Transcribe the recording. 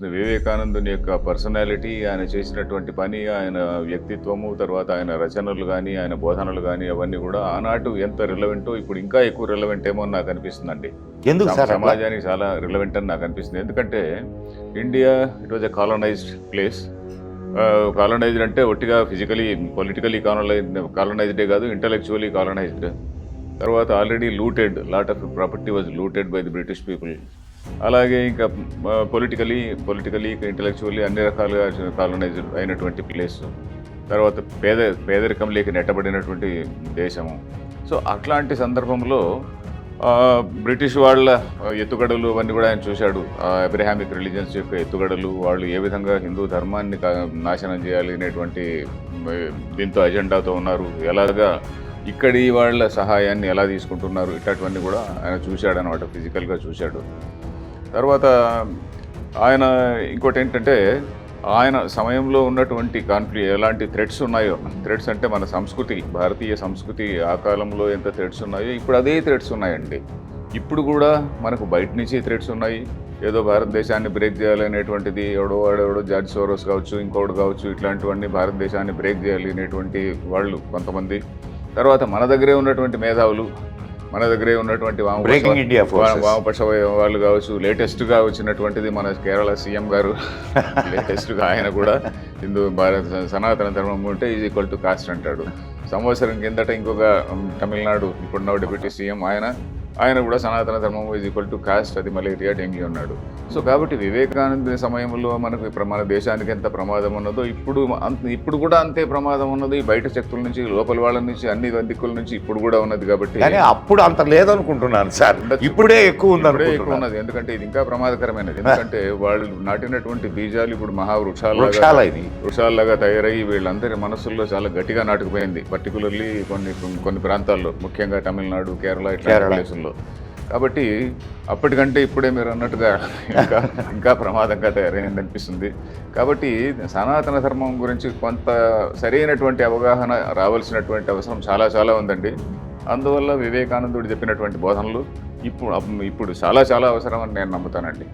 వివేకానందుని యొక్క పర్సనాలిటీ, ఆయన చేసినటువంటి పని, ఆయన వ్యక్తిత్వము, తర్వాత ఆయన రచనలు గానీ, ఆయన బోధనలు గానీ అవన్నీ గూడా ఆనాడు ఎంత రిలవెంటో ఇప్పుడు ఇంకా ఎక్కువ రిలవెంట్ ఏమో అని నాకు అనిపిస్తుందండి. ఎందుకు సార్ అట్లా? సమాజానికి చాలా రిలవెంట్ అని నాకు అనిపిస్తుంది. ఎందుకంటే India it was a colonised place. Colonised అంటే ఒట్టిగా ఫిజికలీ, పొలిటికలీ కాలనైజ్డే కాదు, ఇంటలెక్చువలీ కాలనైజ్డ్. తర్వాత already looted, lot of property was looted by the British people. అలాగే ఇంకా పొలిటికలీ ఇంటలెక్చువల్లీ అన్ని రకాలుగా కాలనైజ్డ్ అయినటువంటి ప్లేస్. తర్వాత పేదరికంలోకి నెట్టబడినటువంటి దేశము. సో అట్లాంటి సందర్భంలో బ్రిటిష్ వాళ్ళ ఎత్తుగడలు అవన్నీ కూడా ఆయన చూశాడు. అబ్రహామిక్ రిలీజియన్స్ యొక్క ఎత్తుగడలు, వాళ్ళు ఏ విధంగా హిందూ ధర్మాన్ని నాశనం చేయాలి అనేటువంటి దీంతో అజెండాతో ఉన్నారు, ఎలాగా ఇక్కడి వాళ్ళ సహాయాన్ని ఎలా తీసుకుంటున్నారు, ఇట్లాంటివన్నీ కూడా ఆయన చూశాడు అనమాట, ఫిజికల్గా చూశాడు. తర్వాత ఆయన ఇంకోటి ఏంటంటే, ఆయన సమయంలో ఉన్నటువంటి ఎలాంటి థ్రెట్స్ ఉన్నాయో, థ్రెట్స్ అంటే మన సంస్కృతి, భారతీయ సంస్కృతి ఆ కాలంలో ఎంత థ్రెట్స్ ఉన్నాయో ఇప్పుడు అదే థ్రెట్స్ ఉన్నాయండి. ఇప్పుడు కూడా మనకు బయట నుంచి థ్రెట్స్ ఉన్నాయి. ఏదో భారతదేశాన్ని బ్రేక్ చేయాలనేటువంటిది వాడెవడో జార్జ్ సోరోస్ కావచ్చు, ఇంకోటి కావచ్చు, ఇట్లాంటివన్నీ భారతదేశాన్ని బ్రేక్ చేయాలి అనేటువంటి వాళ్ళు కొంతమంది. తర్వాత మన దగ్గరే ఉన్నటువంటి మేధావులు, మన దగ్గరే ఉన్నటువంటి వామపక్ష వాళ్ళు కావచ్చు, లేటెస్ట్గా వచ్చినటువంటిది మన కేరళ సీఎం గారు లేటెస్ట్గా ఆయన కూడా హిందూ సనాతన ధర్మం ఉంటే ఈజ్ ఈక్వల్ టు కాస్ట్ అంటాడు. సంవత్సరం కిందట ఇంకొక తమిళనాడు ఇప్పుడున్న డిప్యూటీ సీఎం ఆయన కూడా సనాతన ధర్మం ఈజ్ ఈక్వల్ టు కాస్ట్, అది మలేరియా, డెంగ్యూ అన్నాడు. సో కాబట్టి వివేకానంద సమయంలో మనకు మన దేశానికి ఎంత ప్రమాదం ఉన్నదో ఇప్పుడు కూడా అంతే ప్రమాదం ఉన్నది. బయట శక్తుల నుంచి, లోపల వాళ్ళ నుంచి, అన్ని దిక్కుల నుంచి ఇప్పుడు కూడా ఉన్నది. కాబట్టి అప్పుడు అంత లేదనుకుంటున్నాను సార్, ఇప్పుడే ఎక్కువ ఉన్నది. ఎందుకంటే ఇది ఇంకా ప్రమాదకరమైనది. ఎందుకంటే వాళ్ళు నాటినటువంటి బీజాలు ఇప్పుడు వృక్షాల్లాగా తయారయ్యి వీళ్ళందరి మనసుల్లో చాలా గట్టిగా నాటుకుపోయింది. పర్టికులర్లీ కొన్ని ప్రాంతాల్లో, ముఖ్యంగా తమిళనాడు, కేరళ ఇట్లాంటి ప్లేసుల్లో. కాబట్టి అప్పటికంటే ఇప్పుడే మీరు అన్నట్టుగా ఇంకా ప్రమాదంగా తయారైంది అనిపిస్తుంది. కాబట్టి సనాతన ధర్మం గురించి కొంత సరైనటువంటి అవగాహన రావాల్సినటువంటి అవసరం చాలా చాలా ఉందండి. అందువల్ల వివేకానందుడు చెప్పినటువంటి బోధనలు ఇప్పుడు చాలా చాలా అవసరం అని నేను నమ్ముతానండి.